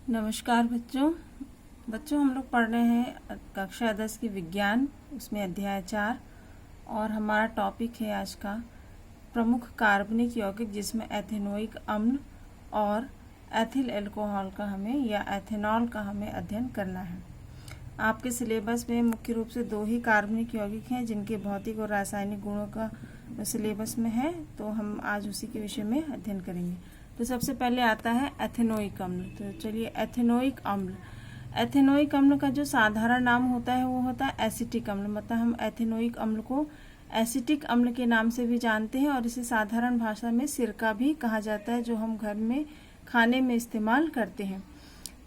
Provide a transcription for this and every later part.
नमस्कार बच्चों हम लोग पढ़ रहे हैं कक्षा 10 की विज्ञान, उसमें अध्याय 4 और हमारा टॉपिक है आज का प्रमुख कार्बनिक यौगिक, जिसमें एथेनोइक अम्ल और एथिल अल्कोहल का हमें या एथेनॉल का हमें अध्ययन करना है। आपके सिलेबस में मुख्य रूप से 2 ही कार्बनिक यौगिक हैं जिनके भौतिक और रासायनिक गुणों का सिलेबस में है, तो हम आज उसी के विषय में अध्ययन करेंगे। तो सबसे पहले आता है एथेनोइक अम्ल। तो चलिए, एथेनोइक अम्ल का जो साधारण नाम होता है वो होता है एसिटिक अम्ल। मतलब हम एथेनोइक अम्ल को एसिटिक अम्ल के नाम से भी जानते हैं और इसे साधारण भाषा में सिरका भी कहा जाता है, जो हम घर में खाने में इस्तेमाल करते हैं।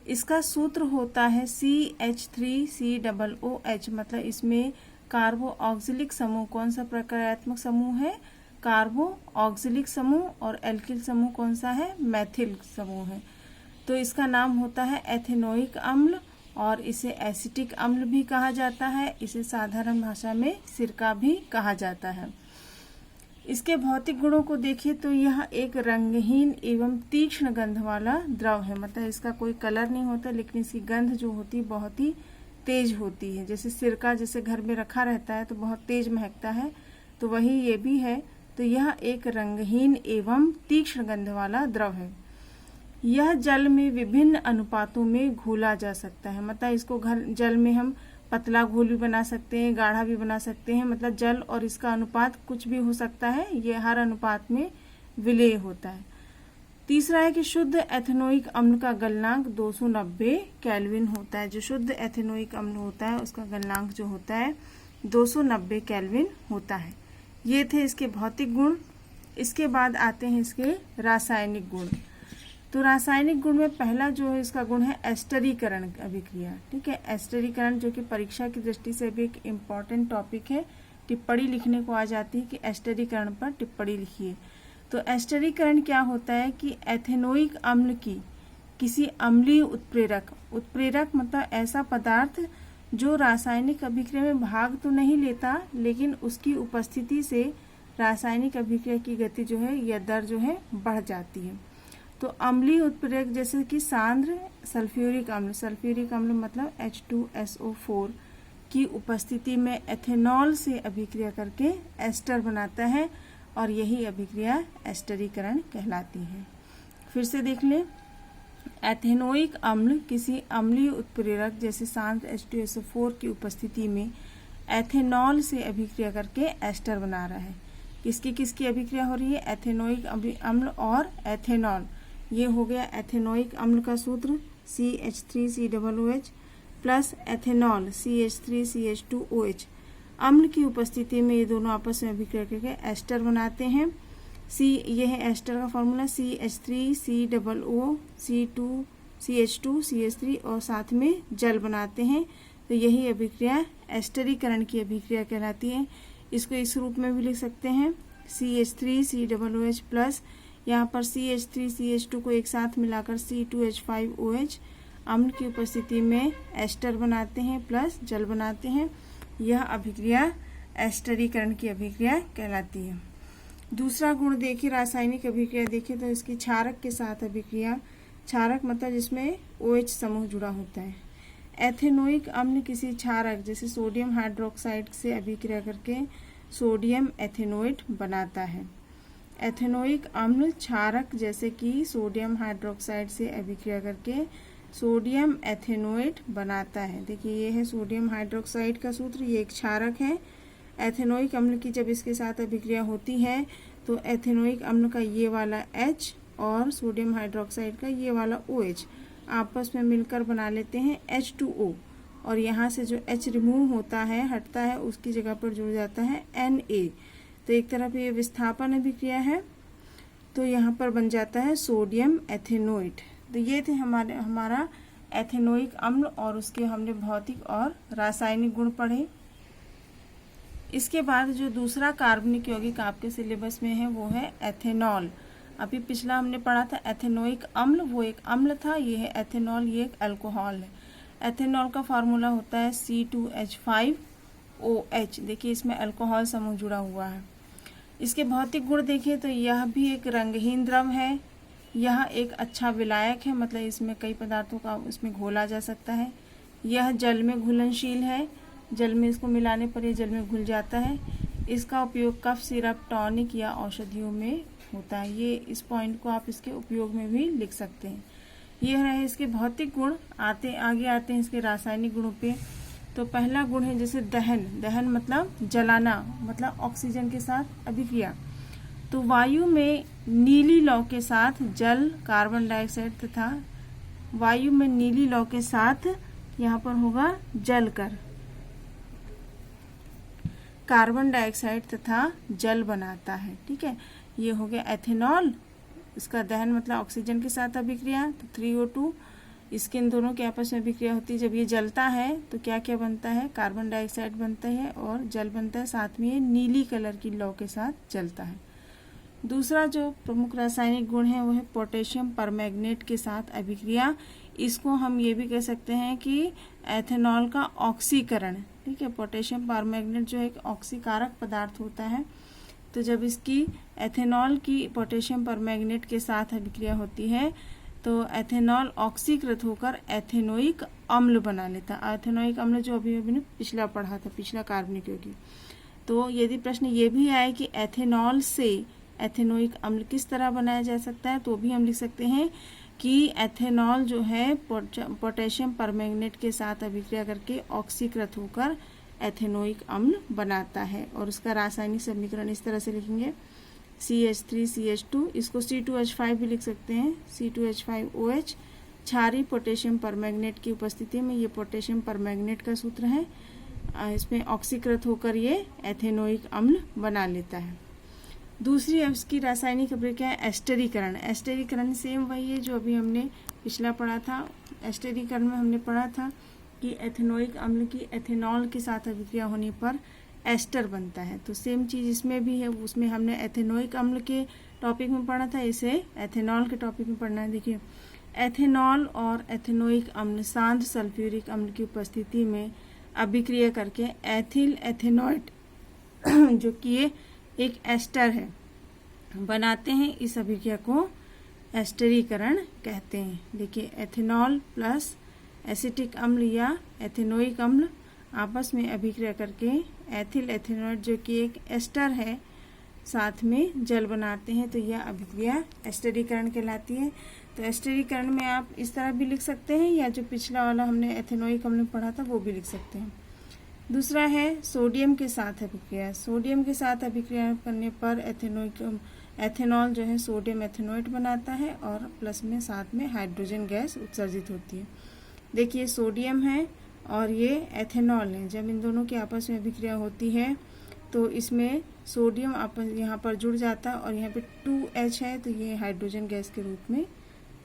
इसका सूत्र होता है CH3COOH। मतलब इसमें कार्बो ऑक्सिलिक समूह कौन सा प्रक्रियात्मक समूह है? कार्बो ऑक्सिलिक समूह। और एल्किल समूह कौन सा है? मैथिल समूह है। तो इसका नाम होता है एथेनोइक अम्ल और इसे एसिटिक अम्ल भी कहा जाता है। इसे साधारण भाषा में सिरका भी कहा जाता है। इसके भौतिक गुणों को देखें तो यह एक रंगहीन एवं तीक्ष्ण गंध वाला द्रव है। मतलब इसका कोई कलर नहीं होता, लेकिन इसकी गंध जो होती है बहुत ही तेज होती है। जैसे सिरका जैसे घर में रखा रहता है तो बहुत तेज महकता है, तो वही ये भी है। तो यह एक रंगहीन एवं तीक्ष्ण गंध वाला द्रव है। यह जल में विभिन्न अनुपातों में घोला जा सकता है। मतलब इसको जल में हम पतला घोल भी बना सकते हैं, गाढ़ा भी बना सकते हैं। मतलब जल और इसका अनुपात कुछ भी हो सकता है, ये हर अनुपात में विलेय होता है। तीसरा है कि शुद्ध एथेनोइक अम्ल का गलनांक 290 केल्विन होता है। जो शुद्ध एथेनोइक अम्ल होता है उसका गलनांक जो होता है 290 केल्विन होता है। ये थे इसके भौतिक गुण। इसके बाद आते हैं इसके रासायनिक गुण। तो रासायनिक गुण में पहला जो है इसका गुण है एस्टरीकरण अभिक्रिया। ठीक है, एस्टरीकरण जो कि परीक्षा की दृष्टि से भी एक इम्पॉर्टेंट टॉपिक है। टिप्पणी लिखने को आ जाती है कि एस्टरीकरण पर टिप्पणी लिखिए। तो एस्टरीकरण क्या होता है कि एथेनोइक अम्ल की किसी अम्लीय उत्प्रेरक मतलब ऐसा पदार्थ जो रासायनिक अभिक्रिया में भाग तो नहीं लेता, लेकिन उसकी उपस्थिति से रासायनिक अभिक्रिया की गति जो है या दर जो है बढ़ जाती है। तो अम्लीय उत्प्रेरक जैसे कि सांद्र सल्फ्यूरिक अम्ल मतलब H2SO4 की उपस्थिति में एथेनॉल से अभिक्रिया करके एस्टर बनाता है और यही अभिक्रिया एस्टरीकरण कहलाती है। फिर से देख लें, एथेनोइक अम्ल किसी अम्लीय उत्प्रेरक जैसे सांद्र H2SO4 की उपस्थिति में एथेनॉल से अभिक्रिया करके एस्टर बना रहा है। किसकी अभिक्रिया हो रही है? एथेनोइक अम्ल और एथेनॉल। ये हो गया एथेनोइक अम्ल का सूत्र CH3COOH प्लस एथेनॉल CH3CH2OH। अम्ल की उपस्थिति में ये दोनों आपस में अभिक्रिया करके एस्टर बनाते हैं। ये है एस्टर का फॉर्मूला CH3COO, और साथ में जल बनाते हैं। तो यही अभिक्रिया एस्टरीकरण की अभिक्रिया कहलाती है। इसको इस रूप में भी लिख सकते हैं CH3COOH प्लस यहाँ पर CH3CH2 को एक साथ मिलाकर C2H5OH अम्ल की उपस्थिति में एस्टर बनाते हैं प्लस जल बनाते हैं। यह अभिक्रिया एस्टरीकरण की अभिक्रिया कहलाती है। दूसरा गुण देखिए, रासायनिक अभिक्रिया देखिए तो इसकी क्षारक के साथ अभिक्रिया। क्षारक मतलब जिसमें OH समूह जुड़ा होता है। एथेनोइक अम्ल किसी क्षारक जैसे सोडियम हाइड्रोक्साइड से अभिक्रिया करके सोडियम एथेनोएट बनाता है। एथेनोइक अम्ल क्षारक जैसे कि सोडियम हाइड्रोक्साइड से अभिक्रिया करके सोडियम एथेनोएट बनाता है। देखिए, ये है सोडियम हाइड्रोक्साइड का सूत्र, ये एक क्षारक है। एथेनोइक अम्ल की जब इसके साथ अभिक्रिया होती है तो एथेनोइक अम्ल का ये वाला H और सोडियम हाइड्रोक्साइड का ये वाला OH आपस में मिलकर बना लेते हैं H2O, और यहाँ से जो H रिमूव होता है, हटता है, उसकी जगह पर जुड़ जाता है Na। तो एक तरफ ये विस्थापन अभिक्रिया है, तो यहाँ पर बन जाता है सोडियम एथेनोएट। तो ये थे हमारा एथेनोइक अम्ल और उसके हमने भौतिक और रासायनिक गुण पढ़े। इसके बाद जो दूसरा कार्बनिक यौगिक आपके सिलेबस में है वो है एथेनॉल। अभी पिछला हमने पढ़ा था एथेनोइक अम्ल, वो एक अम्ल था। ये है एथेनॉल, ये एक अल्कोहल है। एथेनॉल का फार्मूला होता है C2H5OH। देखिए, इसमें अल्कोहल समूह जुड़ा हुआ है। इसके भौतिक गुण देखिए तो यह भी एक रंगहीन द्रव है, यह एक अच्छा विलायक है, मतलब इसमें कई पदार्थों का इसमें घोला जा सकता है। यह जल में घुलनशील है, जल में इसको मिलाने पर यह जल में घुल जाता है। इसका उपयोग कफ सिरप, टॉनिक या औषधियों में होता है। ये इस पॉइंट को आप इसके उपयोग में भी लिख सकते हैं। ये रहे इसके भौतिक गुण। आगे आते हैं इसके रासायनिक गुणों पे। तो पहला गुण है जैसे दहन। दहन मतलब जलाना, मतलब ऑक्सीजन के साथ अभिक्रिया। तो वायु में नीली लौ के साथ जल, कार्बन डाइऑक्साइड तथा वायु में नीली लौ के साथ यहाँ पर होगा जलकर कार्बन डाइऑक्साइड तथा जल बनाता है। ठीक है, ये हो गया एथेनॉल। इसका दहन मतलब ऑक्सीजन के साथ अभिक्रिया। तो 3O2 इसके इन दोनों के आपस में अभिक्रिया होती है। जब ये जलता है तो क्या क्या बनता है, कार्बन डाइऑक्साइड बनता है और जल बनता है, साथ में ये नीली कलर की लौ के साथ जलता है। दूसरा जो प्रमुख रासायनिक गुण है वो है पोटेशियम परमैंगनेट के साथ अभिक्रिया। इसको हम ये भी कह सकते हैं कि एथेनॉल का ऑक्सीकरण। ठीक है, पोटेशियम परमैंगनेट जो एक ऑक्सीकारक पदार्थ होता है, तो जब इसकी एथेनॉल की पोटेशियम परमैंगनेट के साथ अभिक्रिया होती है तो एथेनॉल ऑक्सीकृत होकर एथेनोइक अम्ल बना लेता है। एथेनोइक अम्ल जो अभी अभी पिछला पढ़ा था, पिछला कार्बनिक यौगिक। तो यदि प्रश्न ये भी आए कि एथेनॉल से एथेनोइक अम्ल किस तरह बनाया जा सकता है, तो भी हम लिख सकते हैं कि एथेनॉल जो है पोटेशियम परमैंगनेट के साथ अभिक्रिया करके ऑक्सीकृत होकर एथेनोइक अम्ल बनाता है। और उसका रासायनिक समीकरण इस तरह से लिखेंगे, CH3CH2, इसको C2H5 भी लिख सकते हैं, C2H5OH। क्षारीय पोटेशियम परमैंगनेट की उपस्थिति में ये पोटेशियम परमैंगनेट का सूत्र है, इसमें ऑक्सीकृत होकर ये एथेनोइक अम्ल बना लेता है। दूसरी इसकी रासायनिक अभिक्रिया है एस्टरीकरण। एस्टरीकरण सेम वही है जो अभी हमने पिछला पढ़ा था। एस्टरीकरण में हमने पढ़ा था कि एथेनोइक अम्ल की एथेनॉल के साथ अभिक्रिया होने पर एस्टर बनता है। तो सेम चीज़ इसमें भी है, उसमें हमने एथेनोइक अम्ल के टॉपिक में पढ़ा था, इसे एथेनॉल के टॉपिक में पढ़ना है। देखिए, एथेनॉल और एथेनोइक अम्ल सांद्र सल्फ्यूरिक अम्ल की उपस्थिति में अभिक्रिया करके एथिल एथेनॉइड जो कि ये एक एस्टर है बनाते हैं। इस अभिक्रिया को एस्टरीकरण कहते हैं। देखिए, एथेनॉल प्लस एसिटिक अम्ल या एथेनोइक अम्ल आपस में अभिक्रिया करके एथिल एथेनॉइड जो कि एक एस्टर है साथ में जल बनाते हैं, तो यह अभिक्रिया एस्टरीकरण कहलाती है। तो एस्टरीकरण में आप इस तरह भी लिख सकते हैं, या जो पिछला वाला हमने एथेनोइक अम्ल पढ़ा था वो भी लिख सकते हैं। दूसरा है सोडियम के साथ अभिक्रिया। सोडियम के साथ अभिक्रिया करने पर एथेनॉल जो है सोडियम एथेनोइड बनाता है और प्लस में साथ में हाइड्रोजन गैस उत्सर्जित होती है। देखिए, सोडियम है और ये एथेनॉल है। जब इन दोनों की आपस में अभिक्रिया होती है तो इसमें सोडियम आपस यहाँ पर जुड़ जाता है और यहाँ पे 2H है, तो ये हाइड्रोजन गैस के रूप में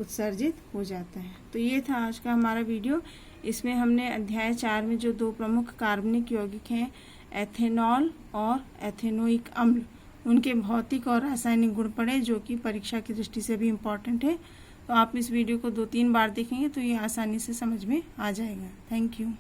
उत्सर्जित हो जाता है। तो ये था आज का हमारा वीडियो। इसमें हमने अध्याय 4 में जो दो प्रमुख कार्बनिक यौगिक हैं, एथेनॉल और एथेनोइक अम्ल, उनके भौतिक और रासायनिक गुण पढ़े, जो कि परीक्षा की दृष्टि से भी इम्पॉर्टेंट है। तो आप इस वीडियो को 2-3 बार देखेंगे तो ये आसानी से समझ में आ जाएगा। Thank you.